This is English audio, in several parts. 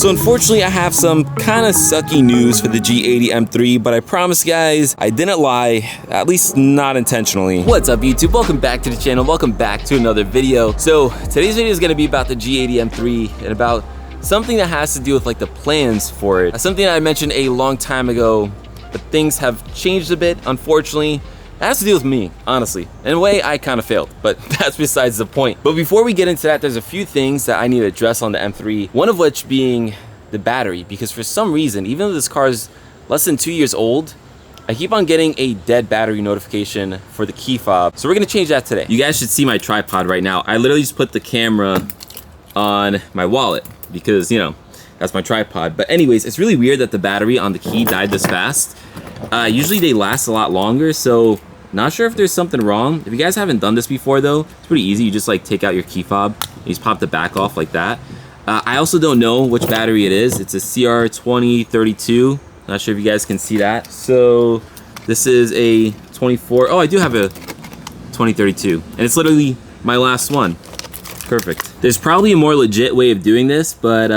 So unfortunately, I have some kind of sucky news for the G80 M3, but I promise guys, I didn't lie, at least not intentionally. What's up YouTube? Welcome back to the channel. Welcome back to another video. So today's video is gonna be about the G80 M3 and about something that has to do with like the plans for it. Something that I mentioned a long time ago, but things have changed a bit, unfortunately. It has to do with me, honestly. In a way, I kind of failed, but that's besides the point. But before we get into that, there's a few things that I need to address on the M3, one of which being the battery, because for some reason, even though this car is less than 2 years old, I keep on getting a dead battery notification for the key fob. So we're gonna change that today. You guys should see my tripod right now. I literally just put the camera on my wallet because, you know, that's my tripod. But anyways, it's really weird that the battery on the key died this fast. Usually they last a lot longer, so not sure if there's something wrong. If you guys haven't done this before though, it's pretty easy. You just like take out your key fob, and you just pop the back off like that. I also don't know which battery it is. It's a CR2032. Not sure if you guys can see that. So this is a 24. Oh, I do have a 2032, and it's literally my last one. Perfect. There's probably a more legit way of doing this, but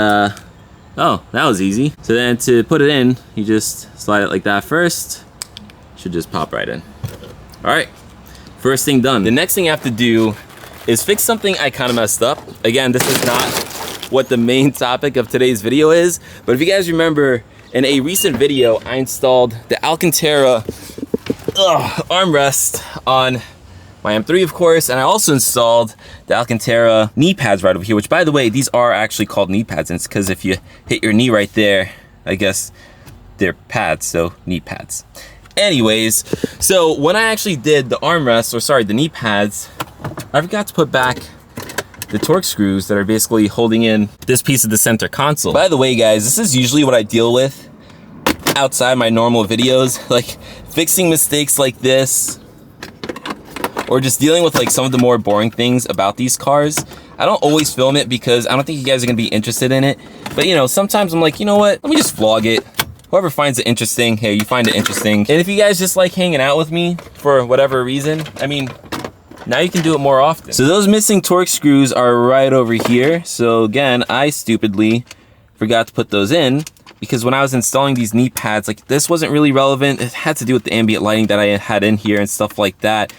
oh, that was easy. So then to put it in, you just slide it like that first. Should just pop right in. All right, first thing done. The next thing I have to do is fix something I kind of messed up. Again, this is not what the main topic of today's video is, but if you guys remember, in a recent video, I installed the Alcantara armrest on my M3, of course, and I also installed the Alcantara knee pads right over here, which by the way, these are actually called knee pads, and it's because if you hit your knee right there, I guess they're pads, so knee pads. Anyways, so when I actually did the armrests, or sorry, the knee pads, I forgot to put back the torque screws that are basically holding in this piece of the center console. By the way, guys, this is usually what I deal with outside my normal videos, like fixing mistakes like this, or just dealing with like some of the more boring things about these cars. I don't always film it because I don't think you guys are gonna be interested in it. But you know, sometimes I'm like, you know what? Let me just vlog it. Whoever finds it interesting, hey, you find it interesting. And if you guys just like hanging out with me for whatever reason, I mean, now you can do it more often. So those missing torque screws are right over here. So again, I stupidly forgot to put those in because when I was installing these knee pads, like this wasn't really relevant. It had to do with the ambient lighting that I had in here and stuff like that.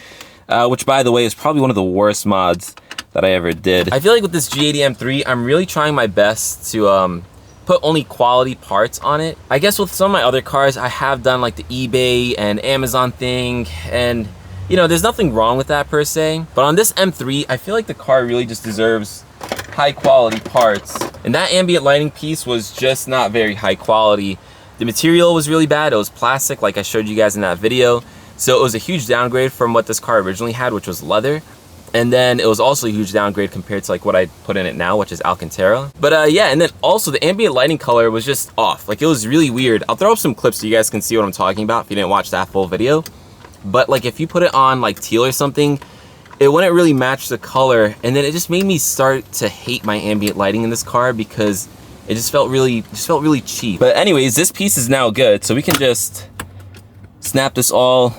Which by the way, is probably one of the worst mods that I ever did. I feel like with this G80 M3, I'm really trying my best to put only quality parts on it. I guess with some of my other cars, I have done like the eBay and Amazon thing, and you know, there's nothing wrong with that per se. But on this M3, I feel like the car really just deserves high quality parts. And that ambient lighting piece was just not very high quality. The material was really bad. It was plastic, like I showed you guys in that video. So it was a huge downgrade from what this car originally had, which was leather. And then it was also a huge downgrade compared to like what I put in it now, which is Alcantara. But yeah, and then also the ambient lighting color was just off. Like it was really weird. I'll throw up some clips so you guys can see what I'm talking about if you didn't watch that full video. But like if you put it on like teal or something, it wouldn't really match the color. And then it just made me start to hate my ambient lighting in this car because it just felt really cheap. But anyways, this piece is now good. So we can just snap this all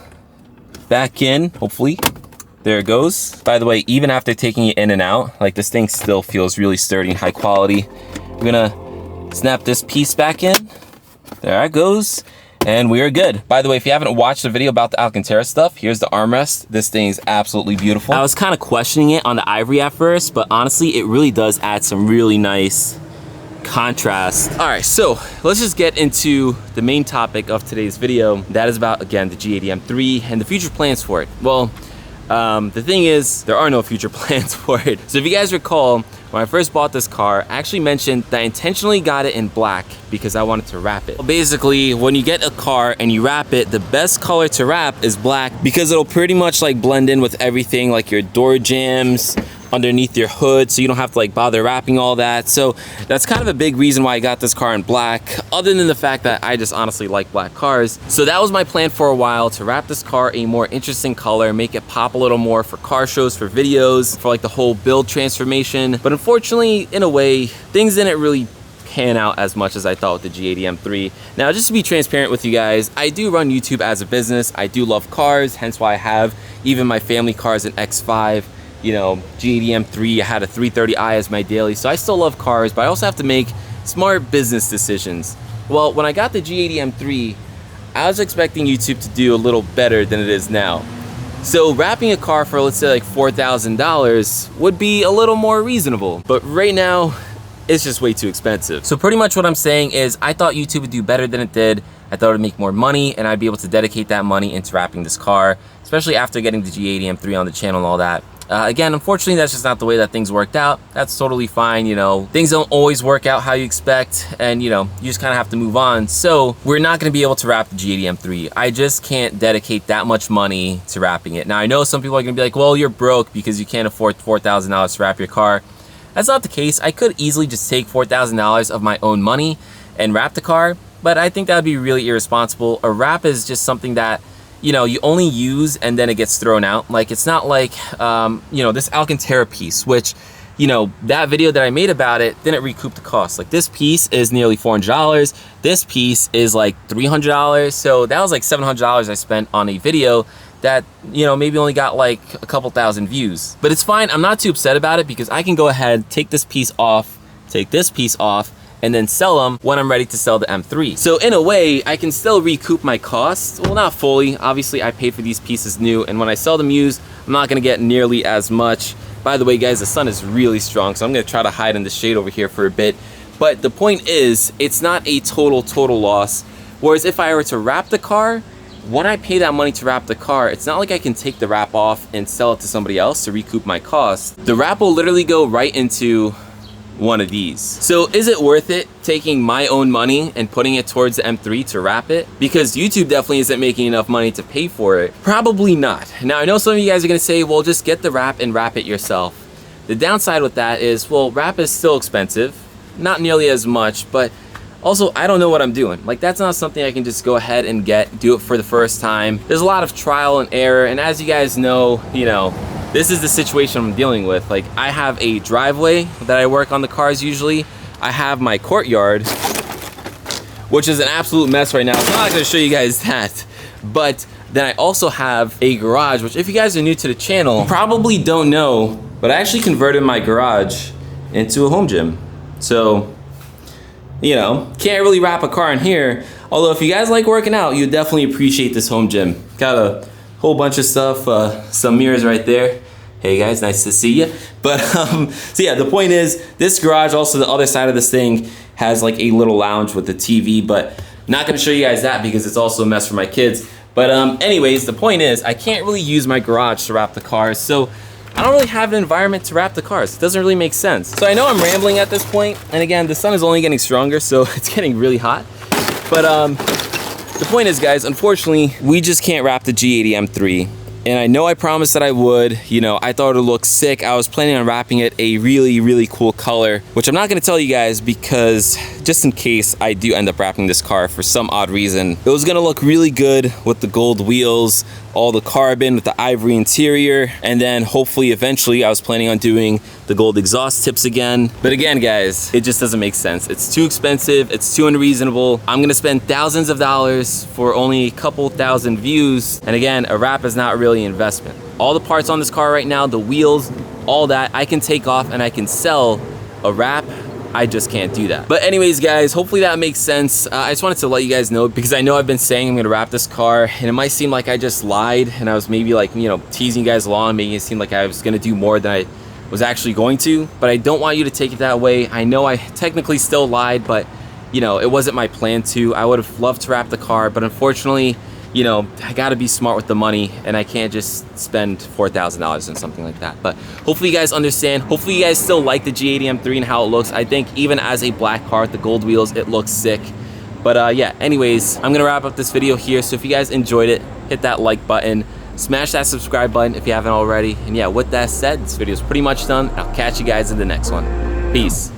back in, hopefully. There it goes. By the way, even after taking it in and out, like this thing still feels really sturdy and high quality. We're gonna snap this piece back in. There it goes. And we are good. By the way, if you haven't watched the video about the Alcantara stuff, here's the armrest. This thing is absolutely beautiful. I was kind of questioning it on the ivory at first, but honestly, it really does add some really nice contrast. All right, so let's just get into the main topic of today's video. That is about, again, the G80 M3 and the future plans for it. Well, the thing is, there are no future plans for it. So if you guys recall, when I first bought this car, I actually mentioned that I intentionally got it in black because I wanted to wrap it. Well, basically, when you get a car and you wrap it, the best color to wrap is black because it'll pretty much like blend in with everything, like your door jambs, underneath your hood, so you don't have to like bother wrapping all that. So that's kind of a big reason why I got this car in black, other than the fact that I just honestly like black cars. So that was my plan for a while, to wrap this car a more interesting color, make it pop a little more for car shows, for videos, for like the whole build transformation. But unfortunately, in a way, things didn't really pan out as much as I thought with the G80 M3. Now, just to be transparent with you guys, I do run YouTube as a business. I do love cars, hence why I have even my family cars, an X5, you know, G80 M3. I had a 330i as my daily, so I still love cars, but I also have to make Smart business decisions. Well, when I got the G80 M3, I was expecting YouTube to do a little better than it is now. So wrapping a car for, let's say, like $4,000 would be a little more reasonable. But right now, it's just way too expensive. So pretty much what I'm saying is I thought YouTube would do better than it did. I thought it would make more money and I'd be able to dedicate that money into wrapping this car, especially after getting the G80 M3 on the channel and all that. Again, unfortunately, that's just not the way that things worked out. That's totally fine, you know. Things don't always work out how you expect, and you know, you just kind of have to move on. So we're not going to be able to wrap the G80 M3. I just can't dedicate that much money to wrapping it. Now, I know some people are going to be like, well, you're broke because you can't afford $4,000 to wrap your car. That's not the case. I could easily just take $4,000 of my own money and wrap the car, but I think that would be really irresponsible. A wrap is just something that, you know, you only use and then it gets thrown out. Like, it's not like, you know, this Alcantara piece, which, you know, that video that I made about it didn't recoup the cost. Like, this piece is nearly $400. This piece is like $300. So that was like $700 I spent on a video that, you know, maybe only got like a couple thousand views. But it's fine. I'm not too upset about it because I can go ahead, take this piece off, take this piece off, and then sell them when I'm ready to sell the M3. So in a way, I can still recoup my costs. Well, not fully. Obviously, I paid for these pieces new, and when I sell them used, I'm not gonna get nearly as much. By the way, guys, the sun is really strong, so I'm gonna try to hide in the shade over here for a bit. But the point is, it's not a total loss. Whereas if I were to wrap the car, when I pay that money to wrap the car, it's not like I can take the wrap off and sell it to somebody else to recoup my costs. The wrap will literally go right into one of these. So is it worth it taking my own money and putting it towards the M3 to wrap it? Because YouTube definitely isn't making enough money to pay for it. Probably not. Now, I know some of you guys are gonna say, well, just get the wrap and wrap it yourself. The downside with that is, well, wrap is still expensive, not nearly as much, but also, I don't know what I'm doing. Like, that's not something I can just go ahead and do it for the first time. There's a lot of trial and error, and as you guys know, you know, this is the situation I'm dealing with. Like, I have a driveway that I work on the cars usually. I have my courtyard, which is an absolute mess right now. So I'm not gonna show you guys that. But then I also have a garage, which if you guys are new to the channel, you probably don't know, but I actually converted my garage into a home gym. So, you know, can't really wrap a car in here. Although if you guys like working out, you definitely appreciate this home gym. Got a whole bunch of stuff, some mirrors right there. Hey guys, nice to see you. But so yeah, the point is, this garage, also the other side of this thing, has like a little lounge with the TV, but not gonna show you guys that because it's also a mess for my kids. But anyways, the point is, I can't really use my garage to wrap the cars, so I don't really have an environment to wrap the cars. It doesn't really make sense. So I know I'm rambling at this point, and again, the sun is only getting stronger, so it's getting really hot. But the point is, guys, unfortunately, we just can't wrap the G80 M3. And I know I promised that I would. You know, I thought it would look sick. I was planning on wrapping it a really cool color, which I'm not gonna tell you guys because just in case I do end up wrapping this car for some odd reason, it was gonna look really good with the gold wheels, all the carbon with the ivory interior, and then hopefully eventually I was planning on doing the gold exhaust tips again. But again, guys, it just doesn't make sense. It's too expensive, it's too unreasonable. I'm gonna spend thousands of dollars for only a couple thousand views. And again, a wrap is not really an investment. All the parts on this car right now, the wheels, all that, I can take off and I can sell. A wrap, I just can't do that. But anyways, guys, hopefully that makes sense. I just wanted to let you guys know because I know I've been saying I'm gonna wrap this car and it might seem like I just lied and I was maybe like, you know, teasing you guys along, making it seem like I was gonna do more than I was actually going to, but I don't want you to take it that way. I know I technically still lied, but you know, it wasn't my plan to. I would have loved to wrap the car, but unfortunately, you know, I gotta be smart with the money and I can't just spend $4,000 on something like that. But hopefully you guys understand. Hopefully you guys still like the G80 M3 and how it looks. I think even as a black car with the gold wheels, it looks sick. But yeah, anyways, I'm gonna wrap up this video here. So if you guys enjoyed it, hit that like button, smash that subscribe button if you haven't already. And yeah, with that said, this video is pretty much done. I'll catch you guys in the next one. Peace.